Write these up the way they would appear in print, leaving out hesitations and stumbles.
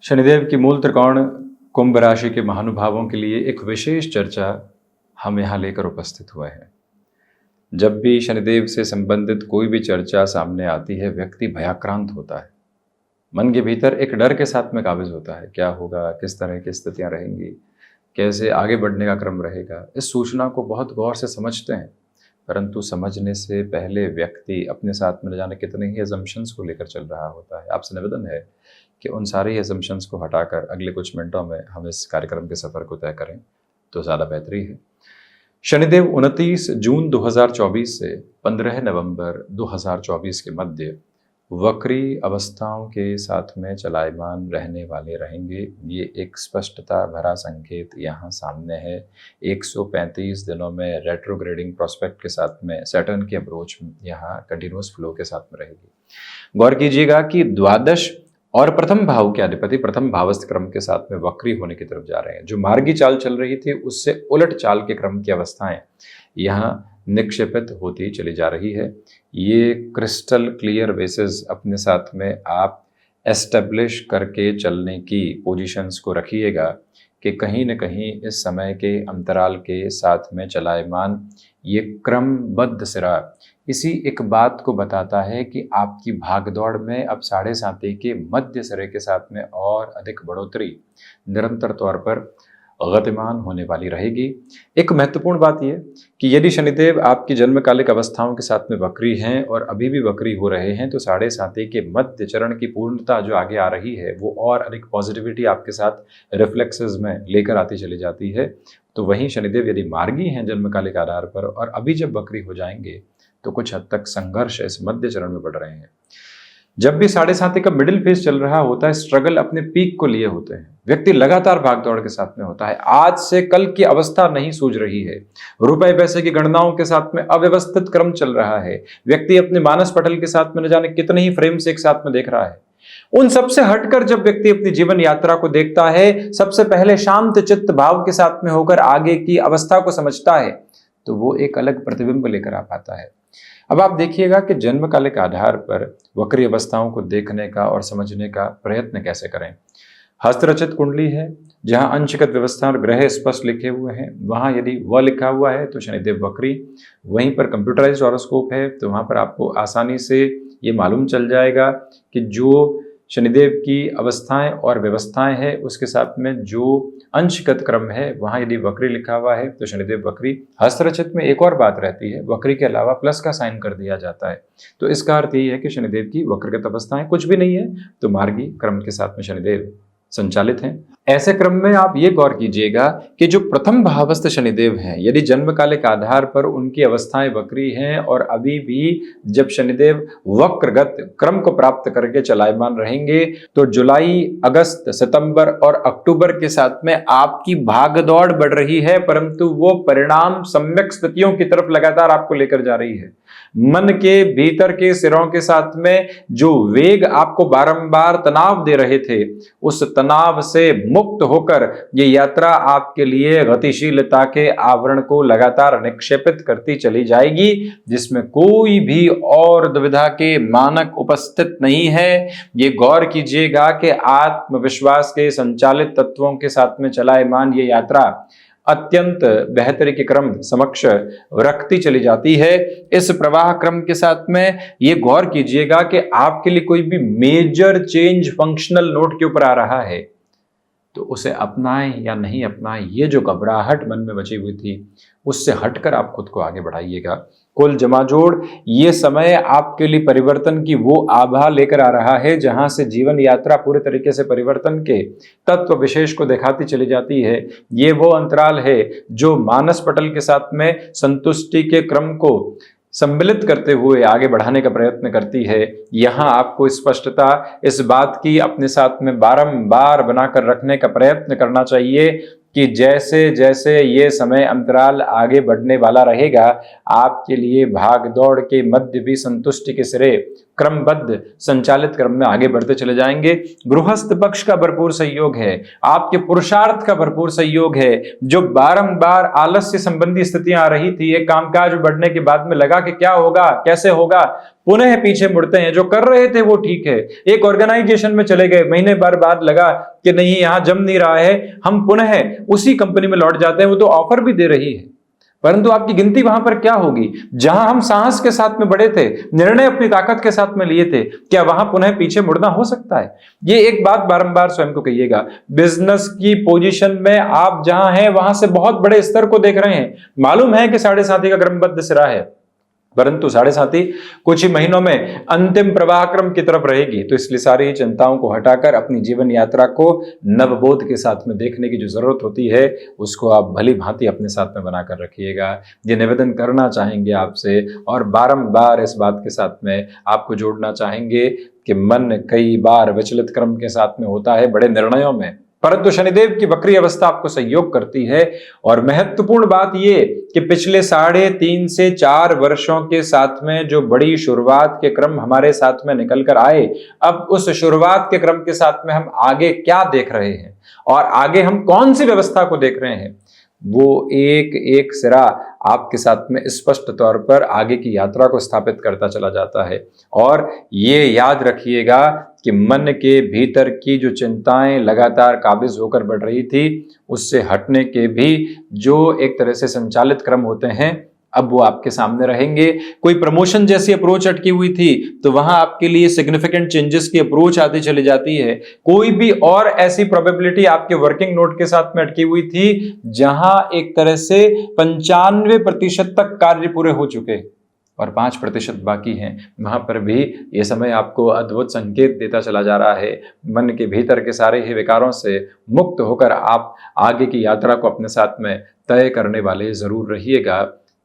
शनिदेव की मूल त्रिकोण कुंभ राशि के महानुभावों के लिए एक विशेष चर्चा हम यहाँ लेकर उपस्थित हुए हैं। जब भी शनिदेव से संबंधित कोई भी चर्चा सामने आती है, व्यक्ति भयाक्रांत होता है। मन के भीतर एक डर के साथ में काबिज होता है, क्या होगा, किस तरह की स्थितियाँ रहेंगी, कैसे आगे बढ़ने का क्रम रहेगा। इस सूचना को बहुत गौर से समझते हैं, परंतु समझने से पहले व्यक्ति अपने साथ में न जाने कितने ही एजम्पशंस को लेकर चल रहा होता है। आपसे निवेदन है कि उन सारे एजम्पशंस को हटाकर अगले कुछ मिनटों में हम इस कार्यक्रम के सफ़र को तय करें तो ज़्यादा बेहतरी है। शनिदेव 29 जून 2024 से 15 नवंबर 2024 के मध्य वक्री अवस्थाओं के साथ में चलायमान रहने वाले रहेंगे। ये एक स्पष्टता भरा संकेत यहाँ सामने है। 135 दिनों में रेट्रोग्रेडिंग प्रोस्पेक्ट के साथ में सैटर्न की अप्रोच यहाँ कंटिन्यूस फ्लो के साथ में रहेगी। गौर कीजिएगा कि द्वादश और प्रथम भाव के अधिपति प्रथम भावस्थ क्रम के साथ में वक्री होने की तरफ जा रहे हैं। जो मार्गी चाल चल रही थी उससे उलट चाल के क्रम की अवस्थाएं यहाँ निक्षेपित होती चली जा रही है। ये क्रिस्टल क्लियर बेसिस अपने साथ में आप एस्टेब्लिश करके चलने की पोजीशंस को रखिएगा कि कहीं न कहीं इस समय के अंतराल के साथ में चलायमान ये क्रमबद्ध सिरा इसी एक बात को बताता है कि आपकी भागदौड़ में अब 7.5 के मध्य सिरे के साथ में और अधिक बढ़ोतरी निरंतर तौर पर गतिमान होने वाली रहेगी। एक महत्वपूर्ण बात यह कि यदि शनिदेव आपकी जन्मकालिक अवस्थाओं के साथ में वक्री हैं और अभी भी वक्री हो रहे हैं तो 7.5 के मध्य चरण की पूर्णता जो आगे आ रही है वो और अधिक पॉजिटिविटी आपके साथ रिफ्लेक्सेस में लेकर आती चली जाती है। तो वहीं शनिदेव यदि मार्गी हैं जन्मकालिक आधार पर और अभी जब वक्री हो जाएंगे तो कुछ हद तक संघर्ष इस मध्य चरण में बढ़ रहे हैं। जब भी 7.5 का मिडिल फेज चल रहा होता है, स्ट्रगल अपने पीक को लिए होते हैं, व्यक्ति लगातार भागदौड़ के साथ में होता है। आज से कल की अवस्था नहीं सूझ रही है, रुपए पैसे की गणनाओं के साथ में अव्यवस्थित क्रम चल रहा है। व्यक्ति अपने मानस पटल के साथ में न जाने कितने ही फ्रेम्स एक साथ में देख रहा है। उन सबसे हटकर जब व्यक्ति अपनी जीवन यात्रा को देखता है, सबसे पहले शांत चित्त भाव के साथ में होकर आगे की अवस्था को समझता है तो वो एक अलग प्रतिबिंब लेकर आ पाता है। अब आप देखिएगा कि जन्मकालिक आधार पर वक्री अवस्थाओं को देखने का और समझने का प्रयत्न कैसे करें। हस्तरचित कुंडली है जहां अंशगत व्यवस्था और ग्रह स्पष्ट लिखे हुए हैं, वहां यदि वह लिखा हुआ है तो शनिदेव वक्री। वहीं पर कंप्यूटराइज्ड हॉरोस्कोप है तो वहां पर आपको आसानी से ये मालूम चल जाएगा कि जो शनिदेव की अवस्थाएं और व्यवस्थाएं हैं उसके साथ में जो अंशगत क्रम है वहां यदि वक्री लिखा हुआ है तो शनिदेव वक्री। हस्तरचित में एक और बात रहती है, वक्री के अलावा प्लस का साइन कर दिया जाता है तो इसका अर्थ ये है कि शनिदेव की वक्रगत अवस्थाएं कुछ भी नहीं है तो मार्गी क्रम के साथ में शनिदेव संचालित हैं। ऐसे क्रम में आप ये गौर कीजिएगा कि जो प्रथम भावस्थ शनिदेव हैं यदि जन्मकालिक आधार पर उनकी अवस्थाएं वक्री हैं और अभी भी जब शनिदेव वक्रगत क्रम को प्राप्त करके चलायमान रहेंगे तो जुलाई, अगस्त, सितंबर और अक्टूबर के साथ में आपकी भागदौड़ बढ़ रही है, परंतु वो परिणाम सम्यक स्थितियों की तरफ लगातार आपको लेकर जा रही है। मन के भीतर के सिरों के साथ में जो वेग आपको बारंबार तनाव दे रहे थे उस तनाव से मुक्त होकर ये यात्रा आपके लिए गतिशीलता के आवरण को लगातार निक्षेपित करती चली जाएगी, जिसमें कोई भी और दुविधा के मानक उपस्थित नहीं है। ये गौर कीजिएगा कि आत्मविश्वास के संचालित तत्वों के साथ में चलायमान ये यात्रा अत्यंत बेहतरी के क्रम समक्ष रखती चली जाती है। इस प्रवाह क्रम के साथ में ये गौर कीजिएगा कि आपके लिए कोई भी मेजर चेंज फंक्शनल नोट के ऊपर आ रहा है तो उसे अपनाएं या नहीं अपनाएं, ये जो घबराहट मन में बची हुई थी उससे हटकर आप खुद को आगे बढ़ाइएगा। कुल जमाजोड़ ये समय आपके लिए परिवर्तन की वो आभा लेकर आ रहा है जहां से जीवन यात्रा पूरे तरीके से परिवर्तन के तत्व विशेष को दिखाती चली जाती है। ये वो अंतराल है जो मानस पटल के साथ में संतुष्टि के क्रम को सम्मिलित करते हुए आगे बढ़ाने का प्रयत्न करती है। यहाँ आपको स्पष्टता इस बात की अपने साथ में बारंबार बनाकर रखने का प्रयत्न करना चाहिए कि जैसे जैसे ये समय अंतराल आगे बढ़ने वाला रहेगा आपके लिए भागदौड़ के मध्य भी संतुष्टि के सिरे क्रमबद्ध संचालित क्रम में आगे बढ़ते चले जाएंगे। गृहस्थ पक्ष का भरपूर सहयोग है, आपके पुरुषार्थ का भरपूर सहयोग है। जो बारंबार आलस्य संबंधी स्थितियां आ रही थी, एक कामकाज बढ़ने के बाद में लगा कि क्या होगा कैसे होगा, पुनः पीछे मुड़ते हैं। जो कर रहे थे वो ठीक है, एक ऑर्गेनाइजेशन में चले गए, महीने भर बाद लगा कि नहीं यहां जम नहीं रहा है, हम पुनः उसी कंपनी में लौट जाते हैं। वो तो ऑफर भी दे रही है, परंतु आपकी गिनती वहां पर क्या होगी? जहां हम साहस के साथ में बढ़े थे, निर्णय अपनी ताकत के साथ में लिए थे, क्या वहां पुनः पीछे मुड़ना हो सकता है? ये एक बात बारंबार स्वयं को कहिएगा। बिजनेस की पोजीशन में आप जहां हैं वहां से बहुत बड़े स्तर को देख रहे हैं। मालूम है कि 7.5 का क्रमबद्ध सिरा है, परंतु 7.5 कुछ ही महीनों में अंतिम प्रवाह क्रम की तरफ रहेगी। तो इसलिए सारी चिंताओं को हटाकर अपनी जीवन यात्रा को नवबोध के साथ में देखने की जो जरूरत होती है, उसको आप भली भांति अपने साथ में बनाकर रखिएगा। ये निवेदन करना चाहेंगे आपसे, और बारंबार इस बात के साथ में आपको जोड़ना चाहेंगे कि मन कई बार विचलित क्रम के साथ में होता है बड़े निर्णयों में, परंतु शनिदेव की वक्री अवस्था आपको सहयोग करती है। और महत्वपूर्ण बात यह कि पिछले 3.5 से 4 वर्षों के साथ में जो बड़ी शुरुआत के क्रम हमारे साथ में निकल कर आए, अब उस शुरुआत के क्रम के साथ में हम आगे क्या देख रहे हैं और आगे हम कौन सी व्यवस्था को देख रहे हैं, वो एक एक सिरा आपके साथ में स्पष्ट तौर पर आगे की यात्रा को स्थापित करता चला जाता है। और ये याद रखिएगा कि मन के भीतर की जो चिंताएं लगातार काबिज होकर बढ़ रही थी, उससे हटने के भी जो एक तरह से संचालित क्रम होते हैं, अब वो आपके सामने रहेंगे। कोई प्रमोशन जैसी अप्रोच अटकी हुई थी तो वहां आपके लिए सिग्निफिकेंट चेंजेस की अप्रोच आती चली जाती है। कोई भी और ऐसी प्रोबेबिलिटी आपके वर्किंग नोट के साथ में अटकी हुई थी जहां एक तरह से 95% तक कार्य पूरे हो चुके और 5% बाकी हैं, वहां पर भी ये समय आपको अद्भुत संकेत देता चला जा रहा है। मन के भीतर के सारे ही विकारों से मुक्त होकर आप आगे की यात्रा को अपने साथ में तय करने वाले जरूर रहिएगा।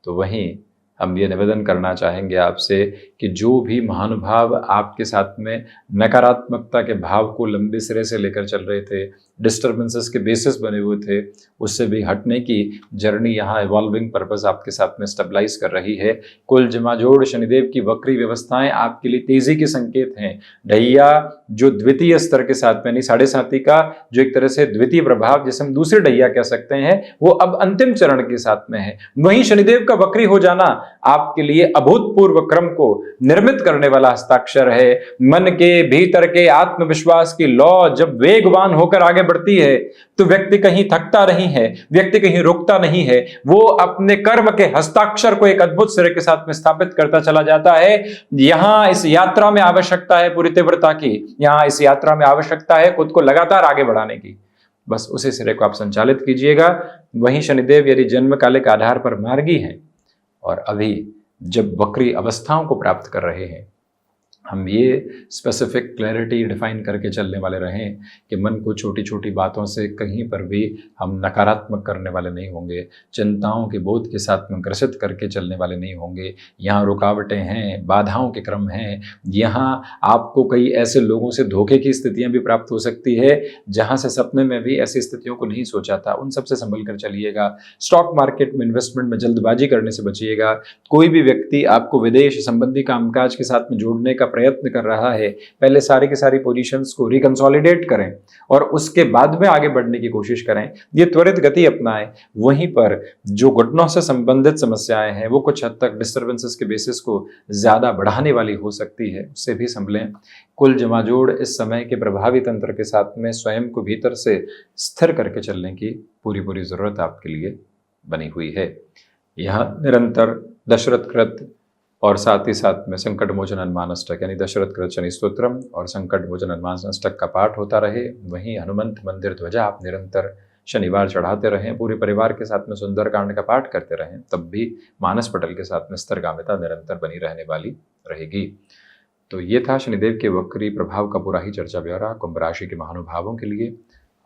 तो वहीं हम ये निवेदन करना चाहेंगे आपसे कि जो भी महानुभाव आपके साथ में नकारात्मकता के भाव को लंबे सिरे से लेकर चल रहे थे, डिस्टर्बेंसेस के बेसिस बने हुए थे, उससे भी हटने की जर्नी यहाँ इवॉल्विंग पर्पस आपके साथ में स्टेबलाइज कर रही है। कुल जमाजोड़ शनिदेव की वक्री व्यवस्थाएं आपके लिए तेजी के संकेत हैं। ढैया जो द्वितीय स्तर के साथ में, यानी 7.5 का जो एक तरह से द्वितीय प्रभाव जिसे हम दूसरे ढैया कह सकते हैं, वो अब अंतिम चरण के साथ में है। वहीं शनिदेव का वक्री हो जाना आपके लिए अभूतपूर्व क्रम को निर्मित करने वाला हस्ताक्षर है। मन के भीतर के आत्मविश्वास की लौ जब वेगवान होकर आगे बढ़ती है तो व्यक्ति कहीं थकता नहीं है, व्यक्ति कहीं रुकता नहीं है, वो अपने कर्म के हस्ताक्षर को एक अद्भुत सिरे के साथ में स्थापित करता चला जाता है। यहां इस यात्रा में आवश्यकता है पूरी तीव्रता की, यहां इस यात्रा में आवश्यकता है खुद को लगातार आगे बढ़ाने की। बस उसी सिरे को आप संचालित कीजिएगा। वहीं शनिदेव यदि जन्म कालिक आधार पर मार्गी हैं और अभी जब वक्री अवस्थाओं को प्राप्त कर रहे हैं, हम ये स्पेसिफिक क्लैरिटी डिफाइन करके चलने वाले रहें कि मन को छोटी छोटी बातों से कहीं पर भी हम नकारात्मक करने वाले नहीं होंगे, चिंताओं के बोध के साथ में ग्रसित करके चलने वाले नहीं होंगे। यहाँ रुकावटें हैं, बाधाओं के क्रम हैं, यहाँ आपको कई ऐसे लोगों से धोखे की स्थितियां भी प्राप्त हो सकती है जहाँ से सपने में भी ऐसी स्थितियों को नहीं सोचा था, उन सबसे संभल कर चलिएगा। स्टॉक मार्केट में इन्वेस्टमेंट में जल्दबाजी करने से बचिएगा। कोई भी व्यक्ति आपको विदेश संबंधी कामकाज के साथ में जोड़ने का प्रयत्न कर रहा है, पहले सारी की सारी पोजीशंस को रिकंसोलिडेट करें और उसके बाद में आगे बढ़ने की कोशिश करें। ये त्वरित गति अपनाएं। वहीं पर जो घुटनों से संबंधित समस्याएं हैं वो कुछ हद तक डिस्टर्बेंसेस के बेसिस को ज्यादा बढ़ाने वाली हो सकती है, उससे भी संभलें। कुल जमाजोड़ इस समय के प्रभावी तंत्र के साथ में स्वयं को भीतर से स्थिर करके चलने की पूरी जरूरत आपके लिए बनी हुई है। यह निरंतर दशरथ कृत और साथ ही साथ में संकट मोचन हनुमान अष्टक यानी दशरथ कृत शनि स्तोत्रम और संकट मोचन हनुमान अष्टक का पाठ होता रहे। वहीं हनुमंत मंदिर ध्वजा आप निरंतर शनिवार चढ़ाते रहें, पूरे परिवार के साथ में सुंदरकांड का पाठ करते रहें, तब भी मानस पटल के साथ में स्तरगामिता निरंतर बनी रहने वाली रहेगी। तो ये था शनिदेव के वक्री प्रभाव का पूरा ही चर्चा ब्यौरा कुंभ राशि के महानुभावों के लिए।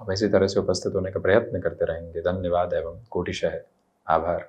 हम इसी तरह से उपस्थित होने का प्रयत्न करते रहेंगे। धन्यवाद एवं कोटिशः आभार।